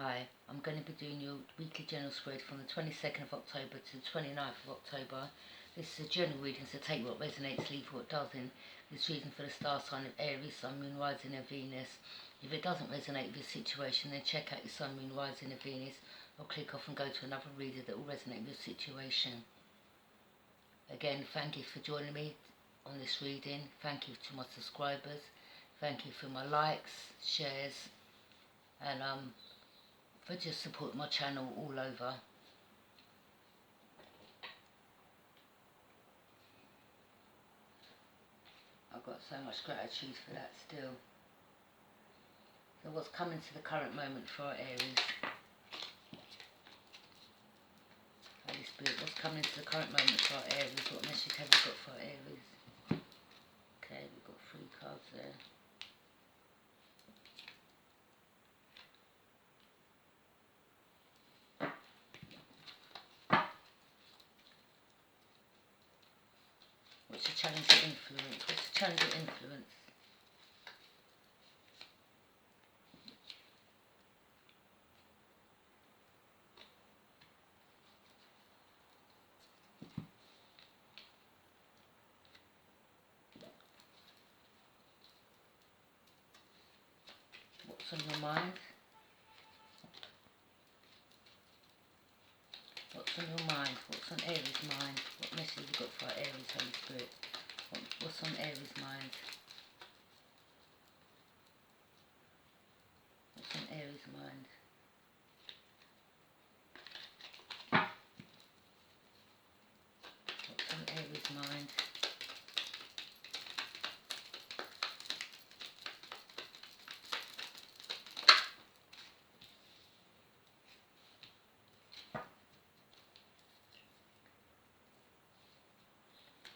Hi, I'm going to be doing your weekly general spread from the 22nd of October to the 29th of October. This is a general reading, so take what resonates, leave what doesn't. This reading for the star sign of Aries, Sun, Moon, Rising and Venus. If it doesn't resonate with your situation, then check out your Sun, Moon, Rising and Venus, or click off and go to another reader that will resonate with your situation. Again, thank you for joining me on this reading. Thank you to my subscribers. Thank you for my likes, shares, and for just support my channel all over. I've got so much gratitude for that still. So what's coming to the current moment for our Aries? Holy Spirit, what's coming to the current moment for our Aries? What message have we got for our Aries? Okay, we've got 3 cards there. What's the challenge of influence? What's the challenge of influence? What's on your mind? What's on your mind? What's on Aries' mind? What message have you got for our Aries, Holy Spirit? What's on Aries' mind? What's on Aries' mind? What's on Aries' mind?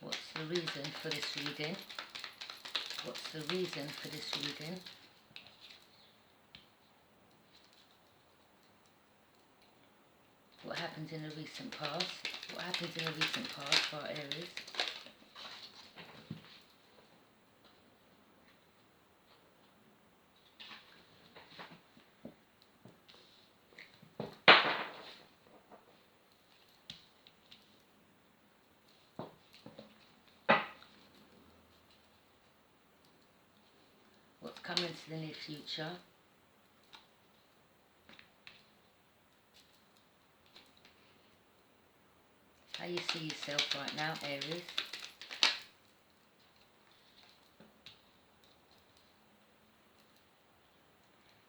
What's the reason for this reading? What's the reason for this reading? What happened in the recent past? What happened in the recent past for our Aries? What's coming to the near future? How you see yourself right now, Aries?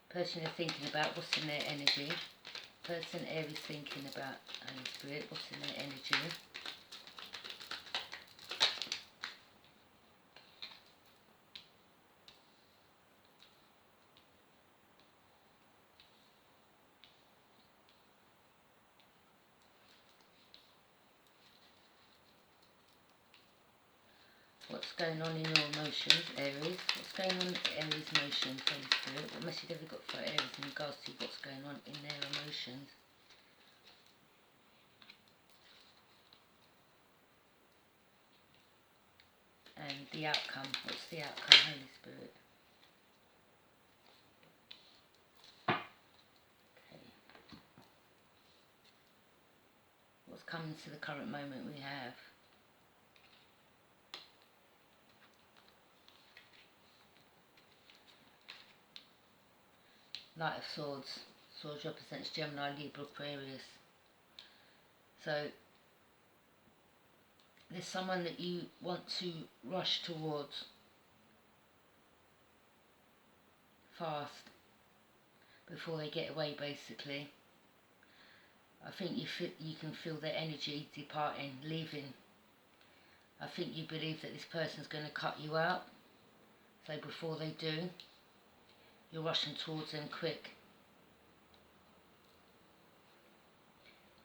Person you're thinking about, what's in their energy? Person Aries thinking about, Holy Spirit, what's in their energy? What's going on in your emotions, Aries? What's going on in Aries' emotions, Holy Spirit? What message have you got for Aries in regards to what's going on in their emotions? And the outcome. What's the outcome, Holy Spirit? Okay. What's coming to the current moment we have? Knight of Swords. Swords represents Gemini, Libra, Aquarius. So, there's someone that you want to rush towards fast before they get away, basically. I think you can feel their energy departing, leaving. I think you believe that this person's going to cut you out. So before they do, you're rushing towards them quick.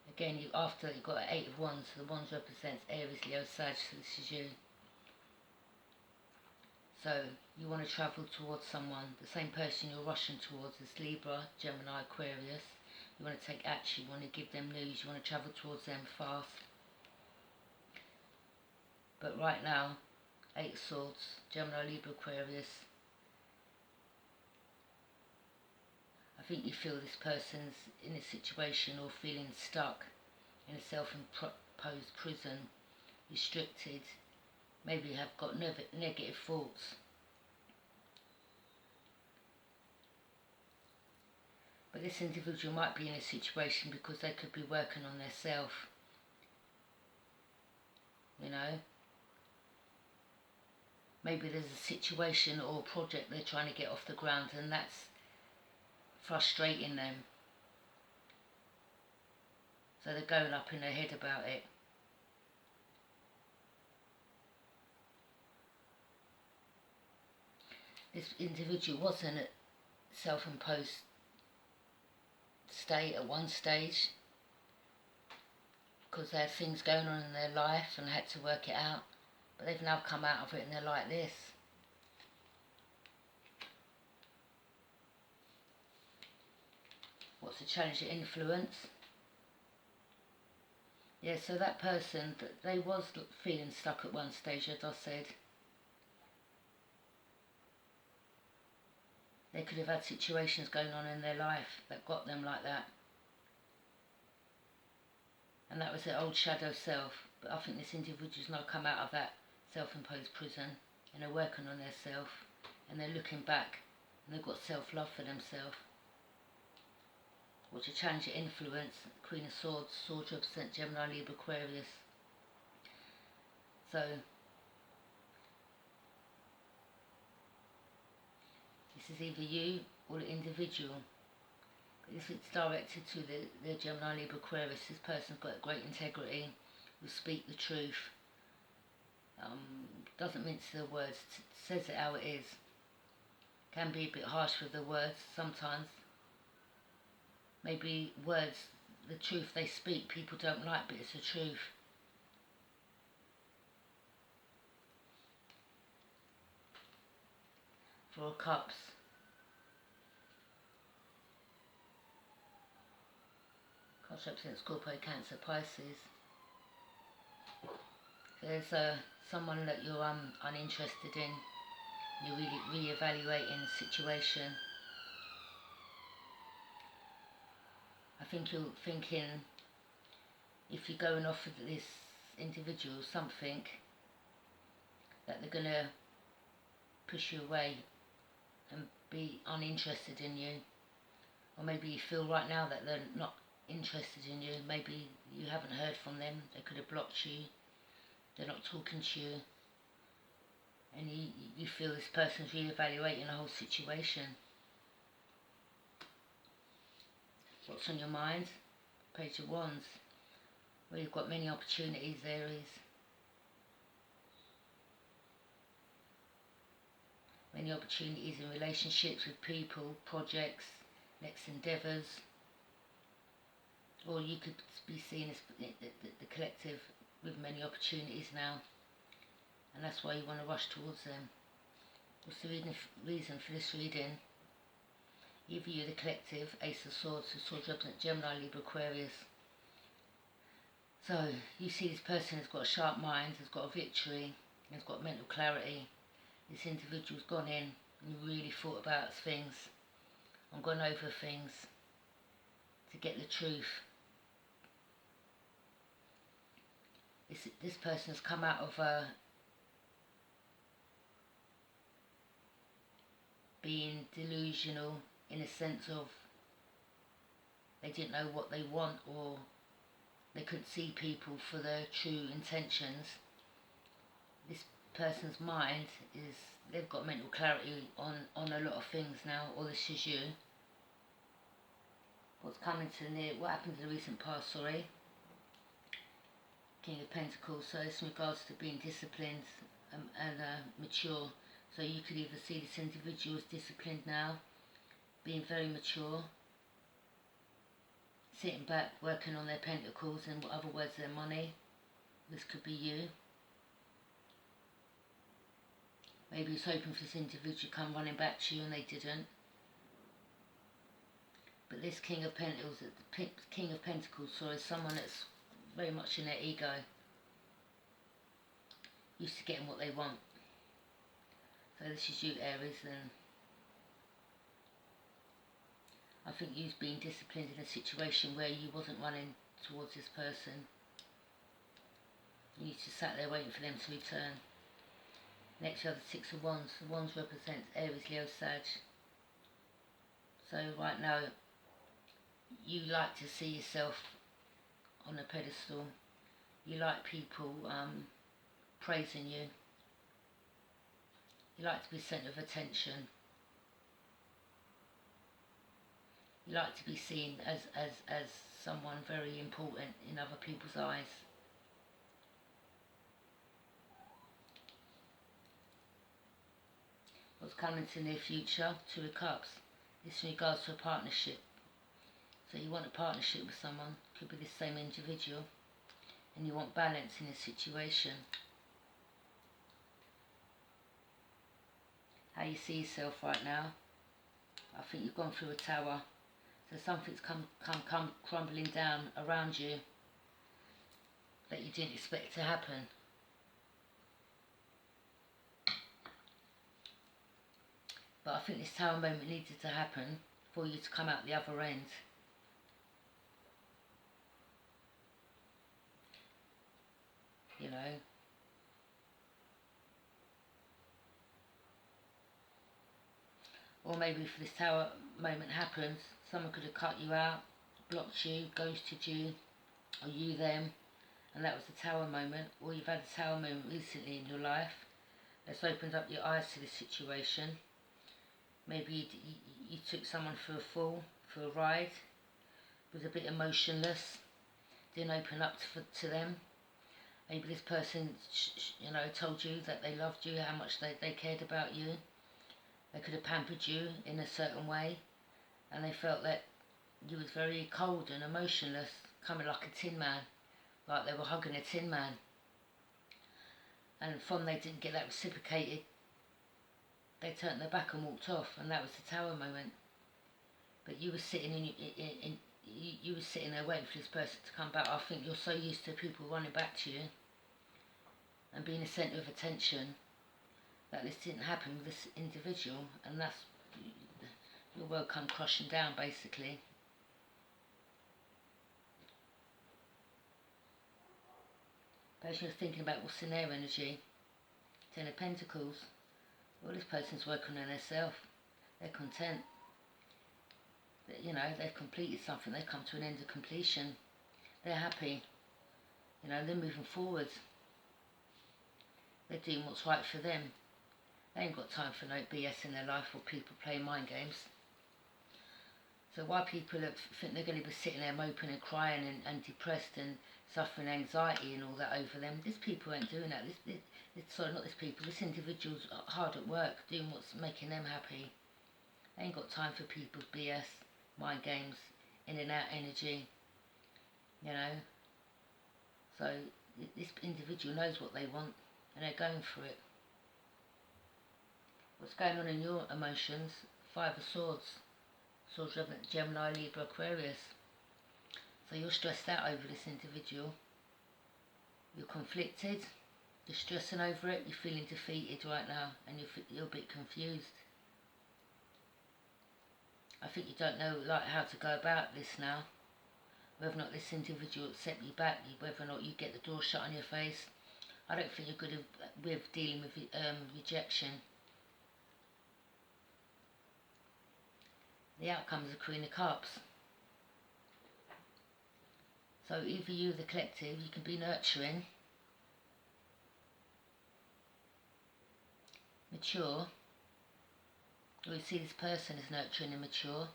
Again, after you've got an 8 of Wands, the Wands represents Aries, Leo, Sag, so this is you. So you want to travel towards someone, the same person you're rushing towards is Libra, Gemini, Aquarius. You want to take action, you want to give them news, you want to travel towards them fast. But right now, 8 of Swords, Gemini, Libra, Aquarius. I think you feel this person's in a situation or feeling stuck in a self-imposed prison, restricted, maybe have got negative thoughts. But this individual might be in a situation because they could be working on their self, you know. Maybe there's a situation or project they're trying to get off the ground and that's frustrating them. So they're going up in their head about it. This individual was in a self-imposed state at one stage because they had things going on in their life and had to work it out. But they've now come out of it and they're like this. What's the challenge of influence? Yeah, so that person, they was feeling stuck at one stage, as I said. They could have had situations going on in their life that got them like that. And that was their old shadow self. But I think this individual's now come out of that self-imposed prison and they're working on their self and they're looking back and they've got self-love for themselves. What's a challenge of influence? Queen of Swords, Sword represent Gemini, Libra, Aquarius. So this is either you or the individual. But if it's directed to the Gemini, Libra, Aquarius, this person's got great integrity, will speak the truth, doesn't mince their words, says it how it is. Can be a bit harsh with the words sometimes. Maybe words, the truth they speak, people don't like, but it's the truth. Four of Cups. Cups represent Scorpio, Cancer, Pisces. There's someone that you're uninterested in. You're really re-evaluating the situation. I think you're thinking, if you're going off with this individual something, that they're going to push you away and be uninterested in you. Or maybe you feel right now that they're not interested in you. Maybe you haven't heard from them. They could have blocked you. They're not talking to you. And you feel this person's re-evaluating the whole situation. What's on your mind? Page of Wands. Well, you've got many opportunities, Aries. Many opportunities in relationships with people, projects, next endeavours. Or you could be seen as the collective with many opportunities now. And that's why you want to rush towards them. What's the reason for this reading? Either you're the collective, Ace of Swords, the Swords represent Gemini, Libra, Aquarius. So you see this person has got a sharp mind, has got a victory, has got mental clarity. This individual's gone in and really thought about things and gone over things to get the truth. This person's come out of being delusional, in a sense of they didn't know what they want, or they couldn't see people for their true intentions. This person's mind is, they've got mental clarity on a lot of things now, or this is you. What's coming to the near, what happened in the recent past, sorry. King of Pentacles, so it's in regards to being disciplined and mature. So you could either see this individual as disciplined now, being very mature, sitting back, working on their pentacles, in other words, their money. This could be you. Maybe it's hoping for this individual to come running back to you and they didn't. But this King of Pentacles, is someone that's very much in their ego, used to getting what they want. So this is you, Aries, then. I think you've been disciplined in a situation where you wasn't running towards this person. You just sat there waiting for them to return. Next you have the Six of Wands. The Wands represents Aries, Leo, Sag. So right now, you like to see yourself on a pedestal. You like people praising you. You like to be centre of attention. You like to be seen as someone very important in other people's eyes. What's coming to the near future? Two of Cups. This in regards to a partnership. So you want a partnership with someone, could be the same individual, and you want balance in a situation. How you see yourself right now? I think you've gone through a tower. So something's come crumbling down around you that you didn't expect to happen. But I think this tower moment needed to happen for you to come out the other end. You know. Or maybe if this tower moment happens, someone could have cut you out, blocked you, ghosted you, or you them, and that was the tower moment. Or you've had a tower moment recently in your life that's opened up your eyes to this situation. Maybe you took someone for a fall, for a ride, was a bit emotionless, didn't open up to them. Maybe this person, told you that they loved you, how much they cared about you. They could have pampered you in a certain way, and they felt that you was very cold and emotionless, coming like a tin man, like they were hugging a tin man. And from they didn't get that reciprocated, they turned their back and walked off, and that was the tower moment. But you were sitting you were sitting there waiting for this person to come back. I think you're so used to people running back to you and being a centre of attention that this didn't happen with this individual, and that's your world come crashing down basically. Person is thinking about what's in their energy. Ten of Pentacles. Well, this person's working on themselves. They're content. They've completed something. They've come to an end of completion. They're happy. They're moving forward. They're doing what's right for them. They ain't got time for no BS in their life or people playing mind games. So why people think they're going to be sitting there moping and crying and depressed and suffering anxiety and all that over them, these people ain't doing that. This individual's hard at work, doing what's making them happy. They ain't got time for people's BS, mind games, in and out energy, So this individual knows what they want and they're going for it. What's going on in your emotions? Five of Swords. Swords represent Gemini, Libra, Aquarius. So you're stressed out over this individual. You're conflicted. You're stressing over it. You're feeling defeated right now, and you're a bit confused. I think you don't know how to go about this now. Whether or not this individual will accept you back, whether or not you get the door shut on your face. I don't think you're good with dealing with rejection. The outcome is the Queen of Cups. So either you, the collective, you can be nurturing, mature, or you see this person is nurturing and mature,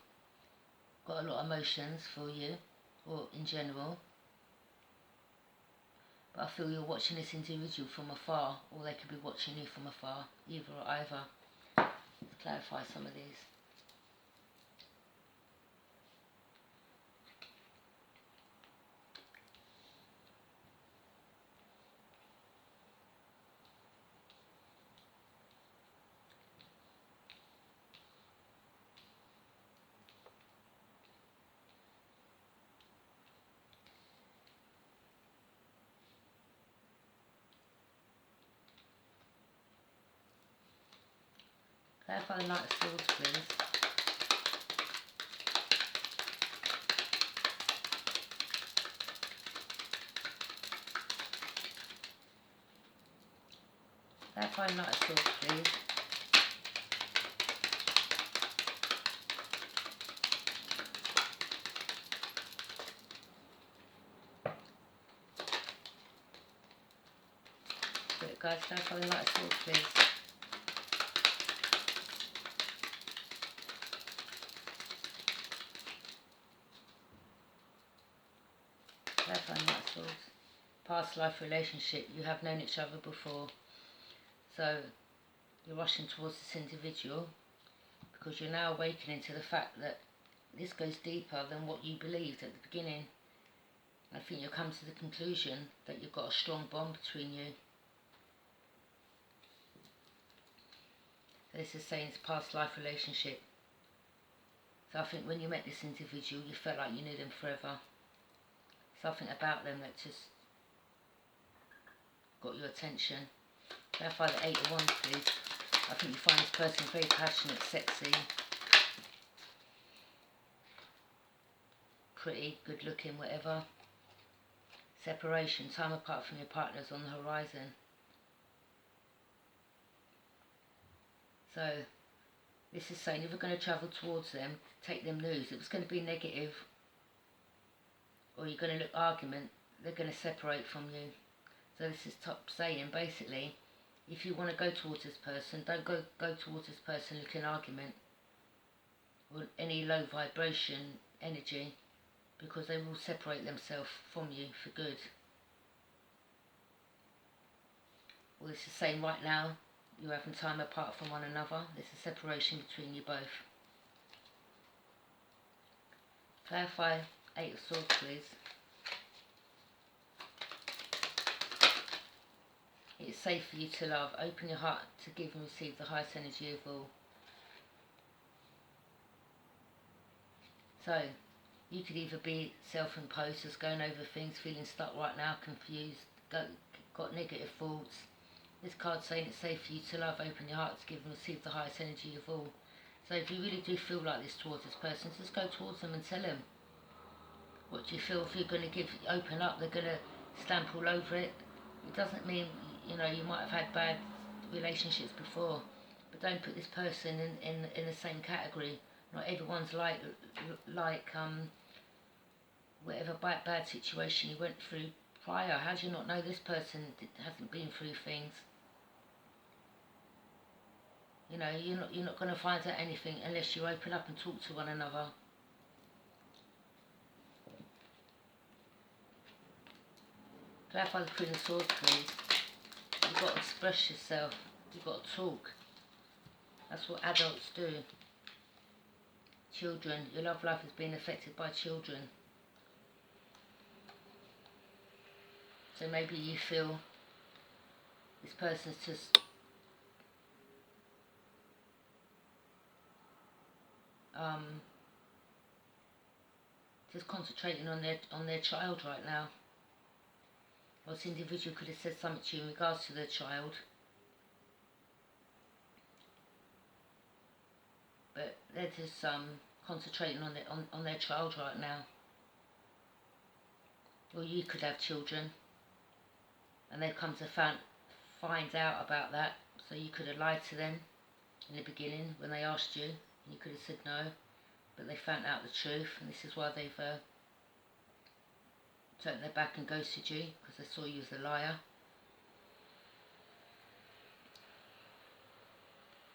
got a lot of emotions for you, or in general. But I feel you're watching this individual from afar, or they could be watching you from afar, either or either. Let's clarify some of these. Clarify the Knight of Swords, please. Clarify Knight of Swords, please. Spirit guides, clarify the Knight of Swords, please. Clarify Knight of Swords. Past life relationship. You have known each other before. So you're rushing towards this individual because you're now awakening to the fact that this goes deeper than what you believed at the beginning. I think you'll come to the conclusion that you've got a strong bond between you. So this is saying it's a past life relationship. So I think when you met this individual, you felt like you knew them forever. Something about them that just got your attention. Clarify the Eight of Wands, please. I think you find this person very passionate, sexy, pretty, good looking, whatever. Separation, time apart from your partners on the horizon. So this is saying if you're going to travel towards them, take them news. If it's going to be negative or you're going to look argument, they're going to separate from you. So this is top saying basically, if you want to go towards this person, don't go towards this person looking argument or any low vibration energy, because they will separate themselves from you for good. Well, this is saying right now, you're having time apart from one another. There's a separation between you both. Clarify Eight of Swords, please. It's safe for you to love. Open your heart to give and receive the highest energy of all. So, you could either be self-imposed, just going over things, feeling stuck right now, confused, got negative thoughts. This card's saying it's safe for you to love. Open your heart to give and receive the highest energy of all. So if you really do feel like this towards this person, just go towards them and tell them. What do you feel? If you're going to open up, they're going to stamp all over it. It doesn't mean, you might have had bad relationships before, but don't put this person in the same category. Not everyone's like whatever bad situation you went through prior. How do you not know this person hasn't been through things? You're not going to find out anything unless you open up and talk to one another. Clarify the Queen of Swords, please. You've got to express yourself. You've got to talk. That's what adults do. Children. Your love life is being affected by children. So maybe you feel this person's just concentrating on their child right now. Or this individual could have said something to you in regards to their child, but they're just concentrating on their child right now. Or you could have children, and they've come to find out about that. So you could have lied to them in the beginning when they asked you, and you could have said no, but they found out the truth, and this is why they've turned their back and ghosted you, because they saw you as a liar.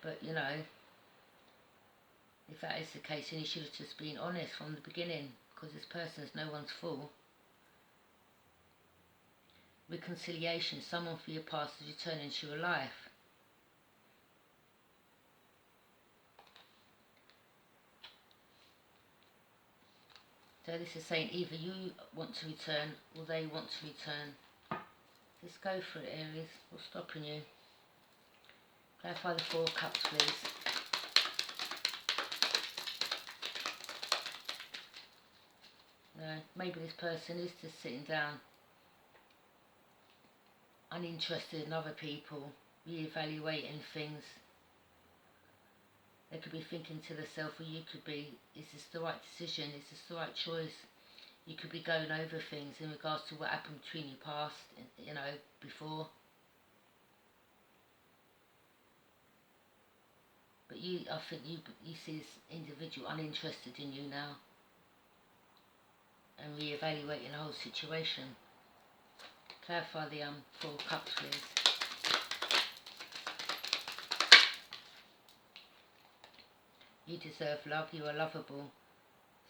But if that is the case, then you should have just been honest from the beginning, because this person is no one's fool. Reconciliation, someone for your past is returning to your life. So this is saying either you want to return or they want to return. Just go for it, Aries. What's stopping you? Clarify the Four of Cups, please. Maybe this person is just sitting down, uninterested in other people, re-evaluating things. They could be thinking to themselves, or you could be, is this the right decision? Is this the right choice? You could be going over things in regards to what happened between you past, before. But I think you see this individual uninterested in you now, and re-evaluating the whole situation. Clarify the Four of Cups, please. You deserve love. You are lovable.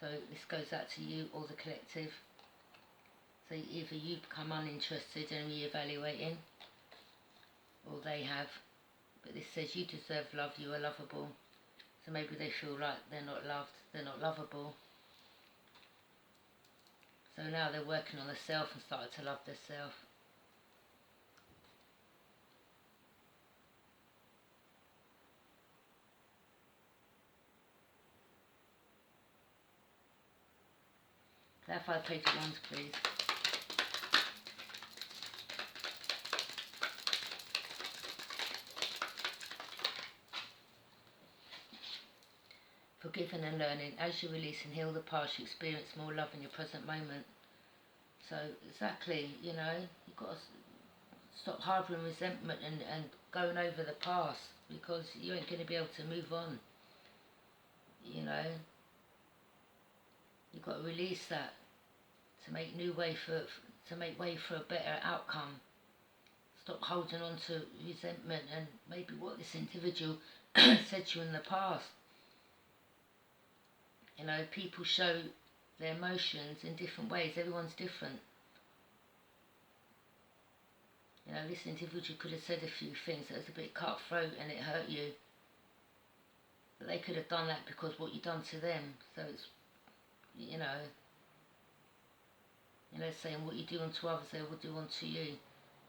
So this goes out to you or the collective. So either you become uninterested and re-evaluating, or they have. But this says you deserve love. You are lovable. So maybe they feel like they're not loved. They're not lovable. So now they're working on themselves and starting to love themselves. Clarify the Page of Wands, please. Forgiving and learning. As you release and heal the past, you experience more love in your present moment. So exactly, you've got to stop harbouring resentment and going over the past, because you ain't going to be able to move on. You've got to release that to make way for a better outcome. Stop holding on to resentment and maybe what this individual said to you in the past. People show their emotions in different ways. Everyone's different. This individual could have said a few things that was a bit cutthroat and it hurt you. But they could have done that because what you've done to them. So it's, saying what you do unto others, they will do unto you.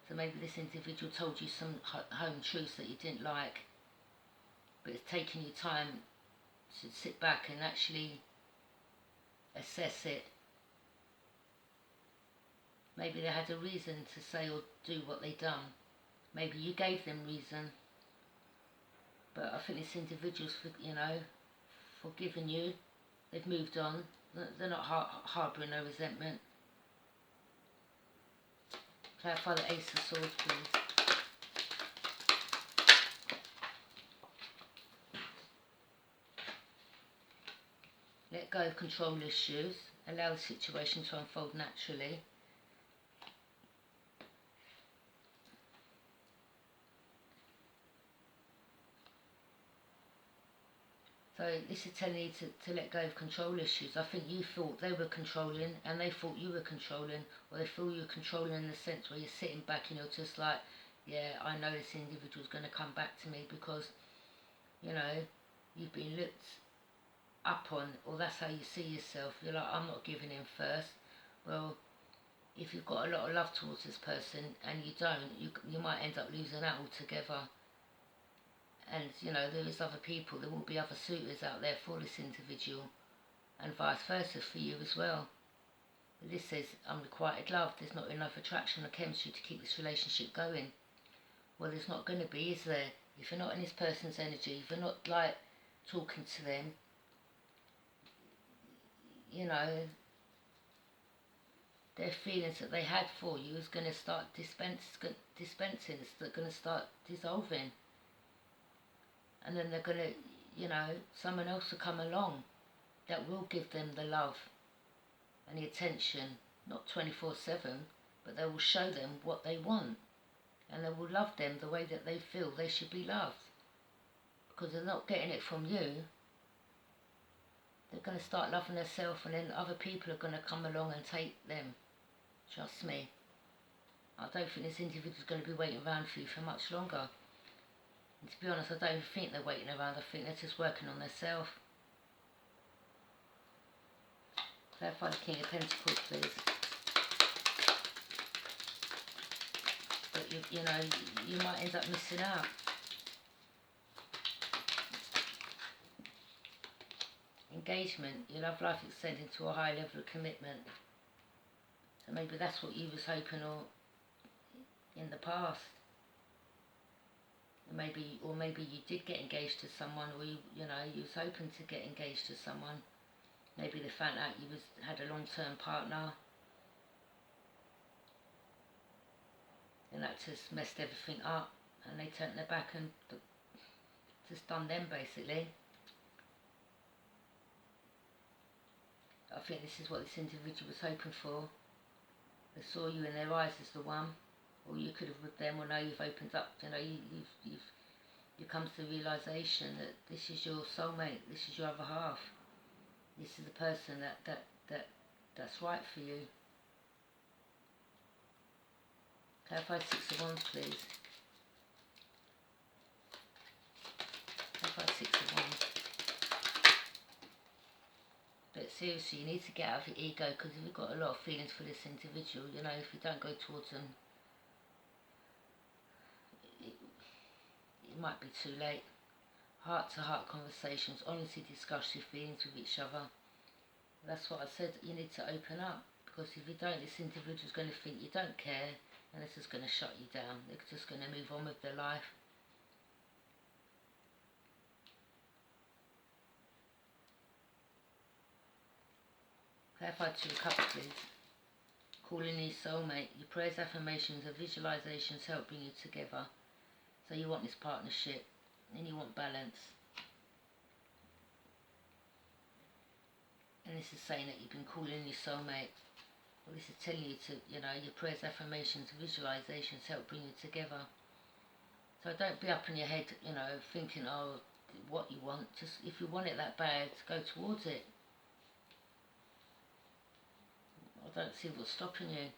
So maybe this individual told you some home truths that you didn't like. But it's taken you time to sit back and actually assess it. Maybe they had a reason to say or do what they done. Maybe you gave them reason. But I think this individual's, forgiven you. They've moved on. They're not harbouring no resentment. Clarify the Ace of Swords, please. Let go of control issues. Allow the situation to unfold naturally. So this is telling you to let go of control issues. I think you thought they were controlling and they thought you were controlling, or they feel you were controlling in the sense where you're sitting back and you're just like, yeah, I know this individual's going to come back to me because, you've been looked up on, or that's how you see yourself. You're like, I'm not giving in first. Well, if you've got a lot of love towards this person and you don't, you might end up losing out altogether. And, there is other people, there will be other suitors out there for this individual, and vice versa for you as well. But this says, unrequited love, there's not enough attraction or chemistry to keep this relationship going. Well, there's not going to be, is there? If you're not in this person's energy, if you're not, talking to them, their feelings that they had for you is going to start dispensing, it's going to start dissolving. And then they're going to, someone else will come along that will give them the love and the attention, not 24/7, but they will show them what they want. And they will love them the way that they feel they should be loved. Because they're not getting it from you. They're going to start loving themselves, and then other people are going to come along and take them. Trust me. I don't think this individual is going to be waiting around for you for much longer. And to be honest, I don't think they're waiting around. I think they're just working on themselves. Clarify the King of Pentacles, please. But you might end up missing out. Engagement, your love life extending to a high level of commitment. So maybe that's what you was hoping or in the past. Maybe you did get engaged to someone, or you was hoping to get engaged to someone. Maybe they found out you had a long-term partner, and that just messed everything up, and they turned their back and to stun them, basically. I think this is what this individual was hoping for. They saw you in their eyes as the one, or you could have with them, or now you've opened up. You know, you come to the realization that this is your soulmate, this is your other half. This is the person that's right for you. Clarify 6 of Wands, please. Clarify 6 of Wands. But seriously, you need to get out of your ego, because if you've got a lot of feelings for this individual, you know, if you don't go towards them, it might be too late. Heart-to-heart conversations, honestly discuss your feelings with each other. That's what I said, you need to open up, because if you don't, this individual's going to think you don't care, and it's just going to shut you down. They're just going to move on with their life. Clarify 2 of Cups, please. Calling your soulmate. Your prayers, affirmations, and visualizations help bring you together. So you want this partnership, and you want balance. And this is saying that you've been calling your soulmate. Well, this is telling you to, you know, your prayers, affirmations, visualizations help bring you together. So don't be up in your head, you know, thinking, oh, what you want. Just, if you want it that bad, go towards it. I don't see what's stopping you.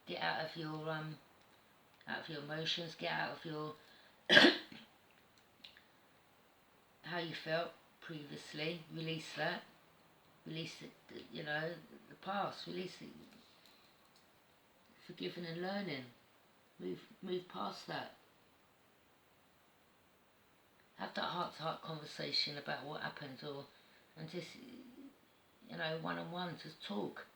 Get out of your emotions. Get out of your how you felt previously. Release that. Release it, you know, the past. Release it. Forgiving and learning. Move past that. Have that heart-to-heart conversation about what happened, and just, you know, one-on-one, just talk.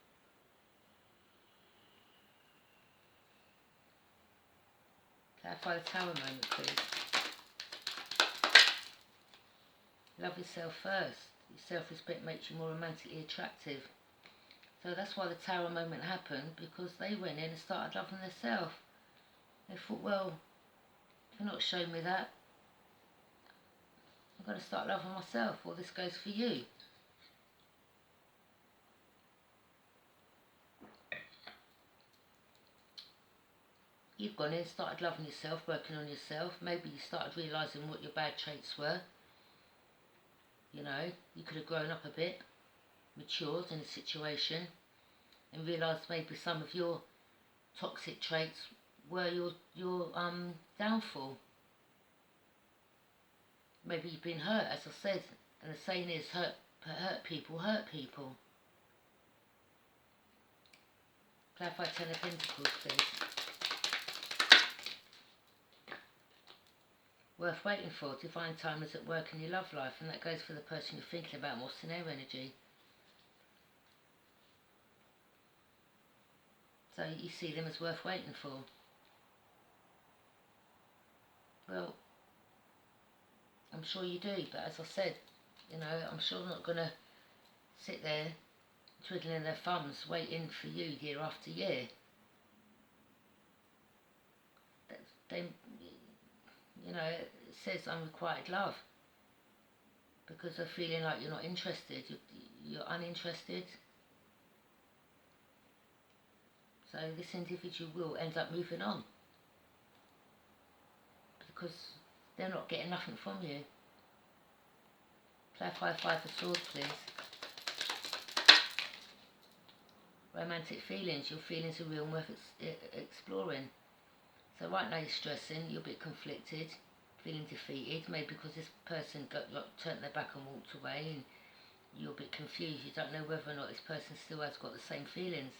Clarify the Tower moment, please. Love yourself first. Your self-respect makes you more romantically attractive. So that's why the Tower moment happened, because they went in and started loving themselves. They thought, well, if you're not showing me that, I'm going to start loving myself. Well, this goes for you. You've gone in, started loving yourself, working on yourself. Maybe you started realising what your bad traits were. You know, you could have grown up a bit, matured in the situation, and realised maybe some of your toxic traits were your downfall. Maybe you've been hurt, as I said, and the saying is hurt people hurt people. Clarify 10 of Pentacles, please. Worth waiting for. Divine time is at work in your love life, and that goes for the person you're thinking about. What's in their energy? So you see them as worth waiting for. Well, I'm sure you do, but as I said, you know, I'm sure they're not going to sit there twiddling their thumbs waiting for you year after year. They, you know, it says unrequited love, because they're feeling like you're not interested, you're uninterested. So this individual will end up moving on, because they're not getting nothing from you. Clarify 5 of Swords, please. Romantic feelings. Your feelings are real and worth exploring. So right now you're stressing, you're a bit conflicted, feeling defeated, maybe because this person turned their back and walked away, and you're a bit confused. You don't know whether or not this person still has got the same feelings.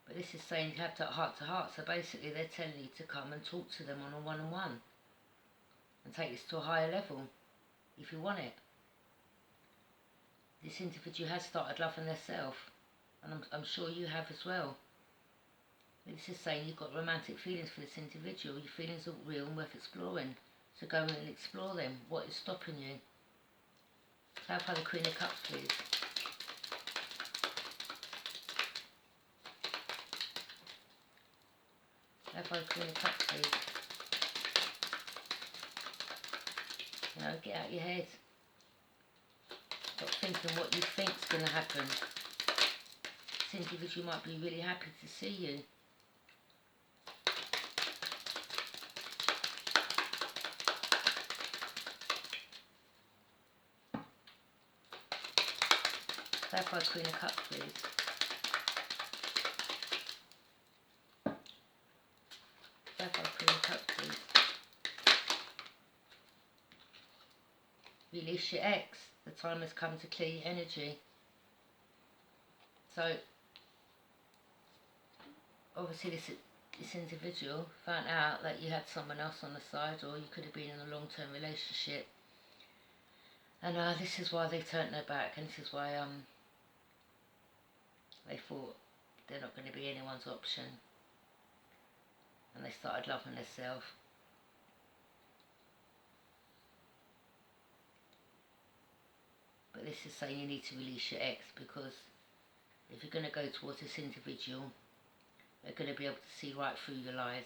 But this is saying you have that heart-to-heart, so basically they're telling you to come and talk to them on a one-on-one and take this to a higher level if you want it. This individual has started loving themselves, and I'm sure you have as well. This is saying you've got romantic feelings for this individual. Your feelings are real and worth exploring, so go and explore them. What is stopping you? Clarify the Queen of Cups, please. Clarify the Queen of Cups, please. You know, get out your head. Stop thinking what you think's going to happen. This individual might be really happy to see you. Clarify Queen of Cups, please. Clarify Queen of Cups, please. Release your ex. The time has come to clear your energy. So, obviously this individual found out that you had someone else on the side, or you could have been in a long-term relationship. And this is why they turned their back, and this is why they thought they're not going to be anyone's option. And they started loving themselves. But this is saying you need to release your ex, because if you're going to go towards this individual, they're going to be able to see right through your lies.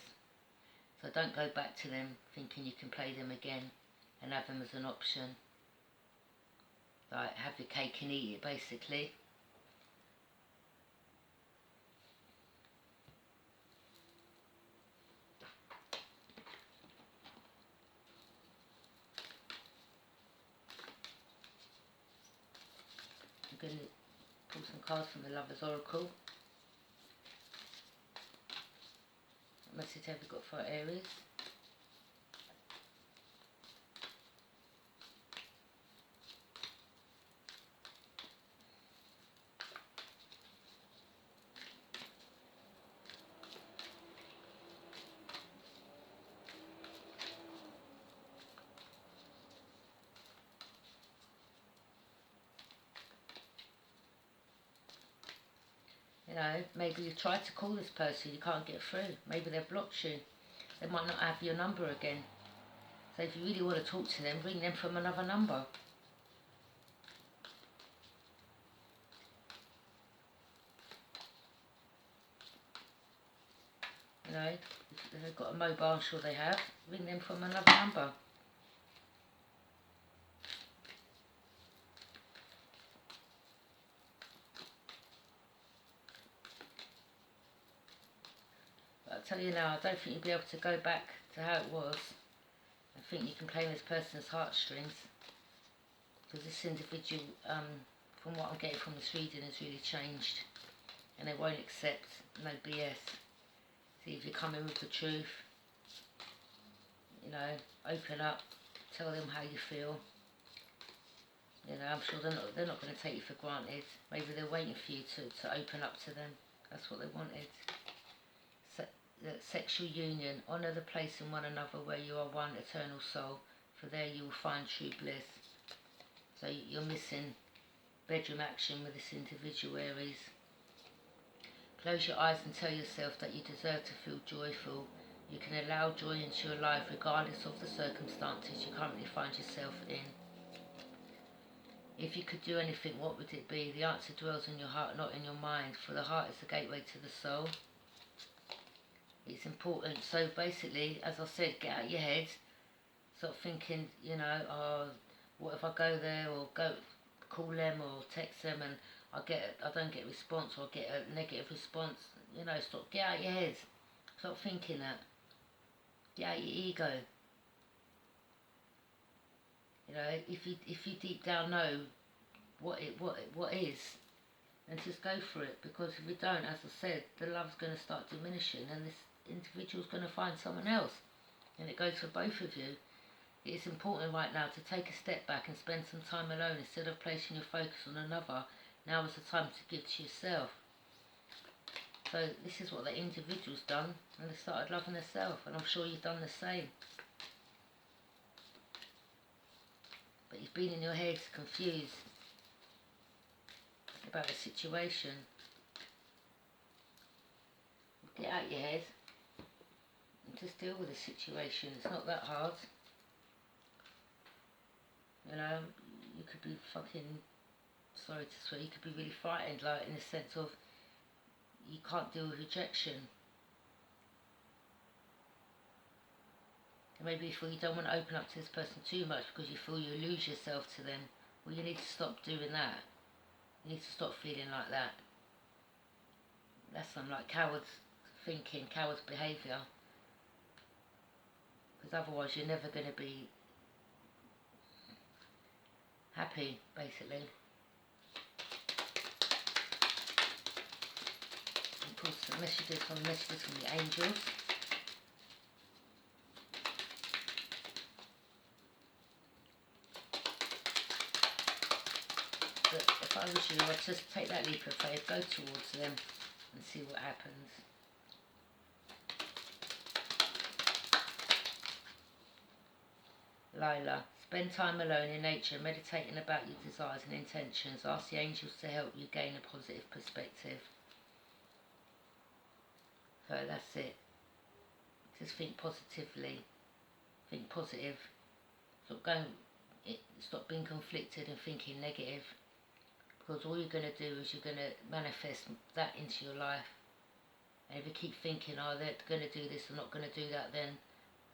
So don't go back to them thinking you can play them again and have them as an option. Like, have your cake and eat it, basically. I'm going to pull some cards from the Lover's Oracle. What message have you got for Aries? You know, maybe you tried to call this person, you can't get through. Maybe they've blocked you. They might not have your number again. So if you really want to talk to them, ring them from another number. You know, if they've got a mobile, I'm sure they have. Ring them from another number. But I'll tell you now, I don't think you'll be able to go back to how it was. I think you can play this person's heartstrings. Because this individual, from what I'm getting from this reading, has really changed. And they won't accept no BS. See, if you come in with the truth, you know, open up, tell them how you feel. You know, I'm sure they're not going to take you for granted. Maybe they're waiting for you to open up to them. That's what they wanted. Sexual union. Honour the place in one another where you are one eternal soul. For there you will find true bliss. So you're missing bedroom action with this individual, Aries. Close your eyes and tell yourself that you deserve to feel joyful. You can allow joy into your life regardless of the circumstances you currently find yourself in. If you could do anything, what would it be? The answer dwells in your heart, not in your mind, for the heart is the gateway to the soul. It's important. So basically, as I said, get out your head. Stop thinking, you know, oh, what if I go there, or go call them or text them and I don't get a response, or I get a negative response. You know, get out your head. Stop thinking that. Get out your ego. You know, if you deep down know what is, then just go for it. Because if you don't, as I said, the love's going to start diminishing, and this individual's going to find someone else, and it goes for both of you. It is important right now to take a step back and spend some time alone instead of placing your focus on another. Now is the time to give to yourself. So this is what the individual's done, and they started loving themselves, and I'm sure you've done the same. But you've been in your head confused about the situation. Get out your head and just deal with the situation. It's not that hard. You know, you could be fucking, sorry to swear, you could be really frightened, like in the sense of you can't deal with rejection. And maybe you feel you don't want to open up to this person too much because you feel you lose yourself to them. Well, you need to stop doing that. You need to stop feeling like that. That's some like cowards thinking, cowards behaviour. Because otherwise you're never going to be happy, basically. And pull some messages from the angels. But if I was you, I'd just take that leap of faith, go towards them and see what happens. Lila, spend time alone in nature, meditating about your desires and intentions. Ask the angels to help you gain a positive perspective. So that's it. Just think positively. Think positive. Stop being conflicted and thinking negative. Because all you're going to do is you're going to manifest that into your life. And if you keep thinking, oh, they're going to do this, they're not going to do that, then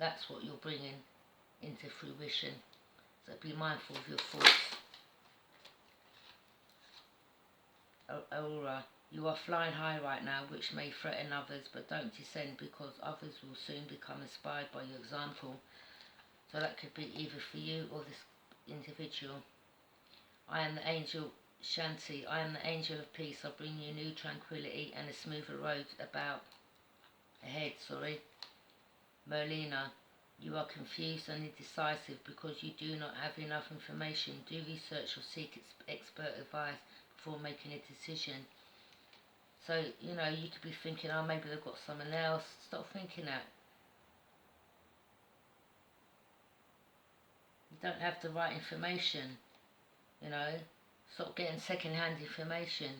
that's what you're bringing into fruition. So be mindful of your thoughts. Aura, you are flying high right now, which may threaten others, but don't descend because others will soon become inspired by your example. So that could be either for you or this individual. I am the angel Shanti. I am the angel of peace. I bring you new tranquility and a smoother road ahead. Merlina, you are confused and indecisive because you do not have enough information. Do research or seek expert advice before making a decision. So, you know, you could be thinking, oh, maybe they've got someone else. Stop thinking that. You don't have the right information, you know. Stop getting second-hand information.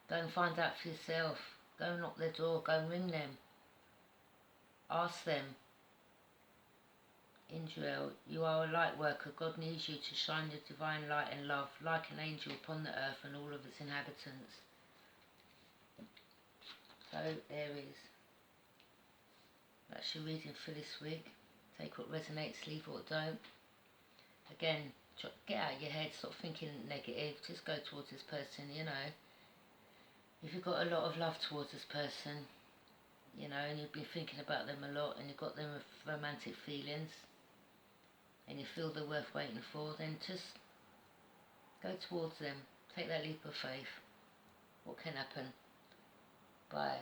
Go and find out for yourself. Go and knock their door. Go and ring them. Ask them. Indriel, you are a light worker. God needs you to shine your divine light and love like an angel upon the earth and all of its inhabitants. So, Aries, that's your reading for this week. Take what resonates, leave what don't. Again, get out of your head, stop thinking negative, just go towards this person, you know. If you've got a lot of love towards this person, you know, and you've been thinking about them a lot and you've got them with romantic feelings and you feel they're worth waiting for, then just go towards them. Take that leap of faith. What can happen? Bye.